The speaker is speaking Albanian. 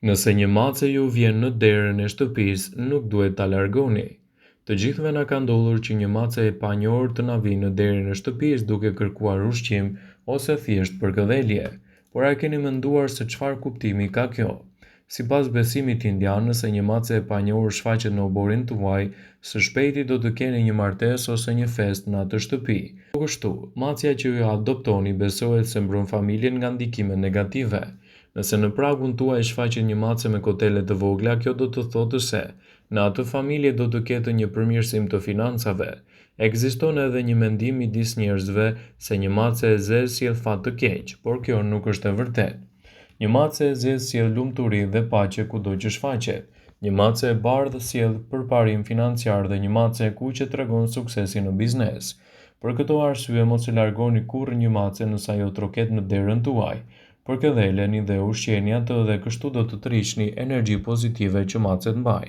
Nëse një mace ju vjen në derën e shtëpisë, nuk duhet ta largoni. Të gjithëve na ka ndodhur që një mace e panjohur të na vinë në derën e shtëpisë duke kërkuar ushqim ose thjesht për këdhelje. Por a keni menduar se çfarë kuptimi ka kjo? Sipas besimit indian, nëse një mace e panjohur shfaqet në oborin tuaj, së shpejti do të keni një martesë ose një festë në atë shtëpi. Po kështu, macja që ju adoptoni besohet se mbron familjen nga ndikime negative. Nëse në pragun tuaj shfaqet një mace me kotele të vogla, kjo do të thotë se në atë familje do të ketë një përmirësim të financave. Ekziston edhe një mendim midis njerëzve se një mace e zezë sjell fat të keq, por kjo nuk është e vërtetë. Një mace e zezë sjell lumturi dhe paqe kudo që shfaqet. Një mace e bardhë sjell përparim financiar dhe një mace e kuqe tregon suksesi në biznes. Për këto arsye mos e largoni kurrë një mace nëse ajo troket në derën tuaj. Përkëdheleni dhe ushqeni atë dhe kështu do të trishni energji pozitive që macet mbajnë.